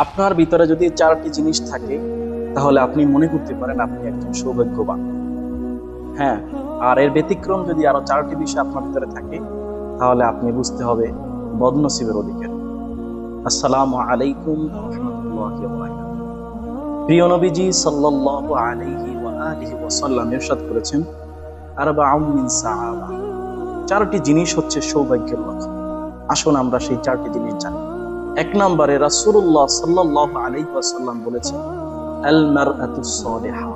আপনার ভিতরে যদি চারটি জিনিস থাকে তাহলে আপনি মনে করতে পারেন আপনি একজন সৌভাগ্যবান। হ্যাঁ, আর এর ব্যতিক্রম যদি আরো চারটি বিষয় আপনার ভিতরে থাকে তাহলে আপনি বুঝতে হবে বদনসিবের অধিকারী। আসসালামু আলাইকুম ওয়া রাহমাতুল্লাহি ওয়া বারাকাতুহু। প্রিয় নবীজি সাল্লাল্লাহু আলাইহি ওয়া আলিহি ওয়াসাল্লাম ইরশাদ করেছেন, আরবাউম মিন সাআবা, চারটি জিনিস হচ্ছে সৌভাগ্যের লক্ষণ। আসুন আমরা সেই চারটি জিনিস জানি। এক নম্বরে রাসূলুল্লাহ সাল্লাল্লাহু আলাইহি ওয়াসাল্লাম বলেছেন, আল মারআতুস সালিহা,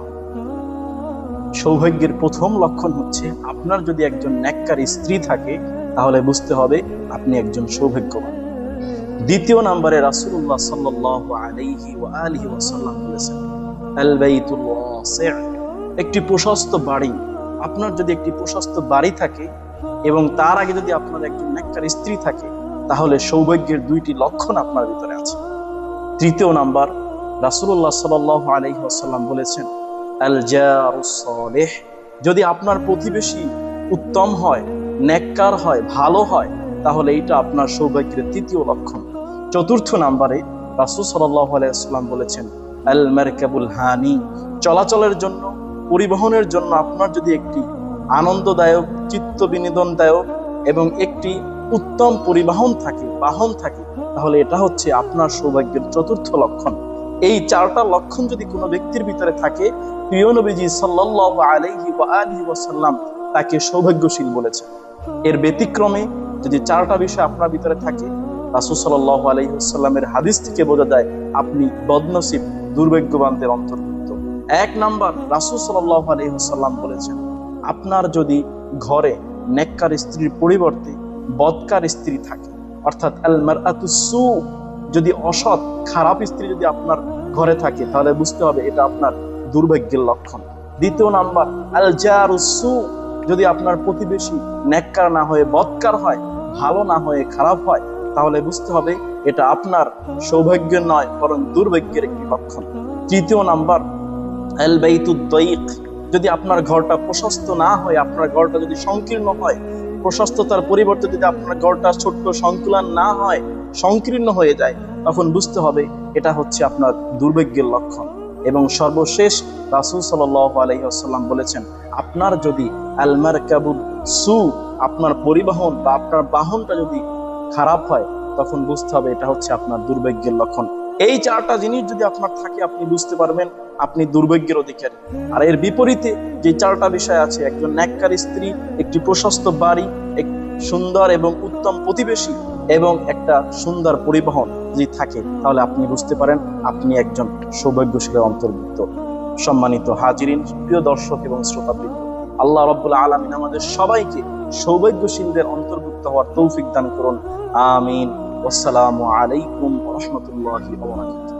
সৌভাগ্যের প্রথম লক্ষণ হচ্ছে আপনার যদি একজন নেককার স্ত্রী থাকে তাহলে বুঝতে হবে আপনি একজন সৌভাগ্যবান। দ্বিতীয় নম্বরে রাসূলুল্লাহ সাল্লাল্লাহু আলাইহি ওয়া আলিহি ওয়াসাল্লাম বলেছেন, আল বাইতুল ওয়াসি', একটি প্রশস্ত বাড়ি। আপনার যদি একটি প্রশস্ত বাড়ি থাকে এবং তার আগে যদি আপনার একজন নেককার স্ত্রী থাকে তাহলে সৌভাগ্যের দুইটি লক্ষণ আপনার ভিতরে আছে। তৃতীয় নাম্বার, রাসূলুল্লাহ সাল্লাল্লাহু আলাইহি ওয়াসাল্লাম বলেছেন, আল জারুস সালিহ, যদি আপনার প্রতিবেশী উত্তম হয়, নেককার হয়, ভালো হয় তাহলে এটা আপনার সৌভাগ্যের তৃতীয় লক্ষণ। চতুর্থ নাম্বারে রাসূল সাল্লাল্লাহু আলাইহি ওয়াসাল্লাম বলেছেন, আল মারকাবুল হানি, চলাচলের জন্য, পরিবহনের জন্য আপনার যদি একটি আনন্দদায়ক, চিত্ত বিনোদনদায়ক এবং একটি উত্তম পরিবহন থাকে, বাহন থাকে, তাহলে এটা হচ্ছে আপনার সৌভাগ্যের চতুর্থ লক্ষণ। এই চারটা লক্ষণ যদি কোনো ব্যক্তির ভিতরে থাকে, প্রিয় নবীজি সাল্লাল্লাহু আলাইহি ওয়া আলিহি ওয়াসাল্লাম তাকে সৌভাগ্যশীল বলেছেন। এর ব্যতিক্রমে যদি চারটা বিষয় আপনার ভিতরে থাকে, রাসূল সাল্লাল্লাহু আলাইহি ওয়াসাল্লামের হাদিস থেকে বোঝা যায় আপনি বদনসিব, দুর্ভাগ্যবানদের অন্তর্ভুক্ত। এক নাম্বার, রাসূল সাল্লাল্লাহু আলাইহি ওয়াসাল্লাম বলেছেন, আপনার যদি ঘরে নেককার স্ত্রীর পরিবর্তে বদকার স্ত্রী থাকে, অর্থাৎ আল মারআতুস সু, যদি অসৎ, খারাপ স্ত্রী যদি আপনার ঘরে থাকে তাহলে বুঝতে হবে এটা আপনার দুর্ভাগ্যের লক্ষণ। দ্বিতীয় নাম্বার, আল জারুস সু, যদি আপনার প্রতিবেশী নেককার না হয়ে বদকার হয়, ভালো না হয়ে খারাপ হয়, তাহলে বুঝতে হবে এটা আপনার সৌভাগ্যের নয় বরং দুর্ভাগ্যের একটি লক্ষণ। তৃতীয় নাম্বার, আল বাইতুদ দায়িক, যদি আপনার ঘরটা প্রশস্ত না হয়, আপনার ঘরটা যদি সংকীর্ণ হয়, প্রশস্ততার পরিবর্তে যদি আপনার ঘরটা ছোট্ট, সংকুলান না হয়, সংকীর্ণ হয়ে যায়, তখন বুঝতে হবে এটা হচ্ছে আপনার দুর্ভাগ্যের লক্ষণ। এবং সর্বশেষ রাসূল সাল্লাল্লাহু আলাইহি ওয়াসাল্লাম বলেছেন, আপনার যদি আল মারকাবুস সু, আপনার পরিবহন বা আপনার বাহনটা যদি খারাপ হয় তখন বুঝতে হবে এটা হচ্ছে আপনার দুর্ভাগ্যের লক্ষণ। এই চারটা জিনিস যদি আপনার থাকে আপনি বুঝতে পারবেন আপনি দুর্ভাগ্যের অধিকারী। আর এর বিপরীতে যে চারটা বিষয় আছে, একজন নেককার স্ত্রী, একটি প্রশস্ত বাড়ি, এক সুন্দর এবং উত্তম প্রতিবেশী এবং একটা সুন্দর পরিবহন যদি থাকে তাহলে আপনি বুঝতে পারেন আপনি একজন সৌভাগ্যশীলের অন্তর্ভুক্ত। সম্মানিত হাজিরিন, প্রিয় দর্শক এবং শ্রোতাবৃন্দ, আল্লাহ রাব্বুল আলামিন আমাদের সবাইকে সৌভাগ্যশীলদের অন্তর্ভুক্ত হওয়ার তৌফিক দান করুন। আমিন। আসসালামু আলাইকুম ওয়া রাহমাতুল্লাহি ওয়া বারাকাতুহু।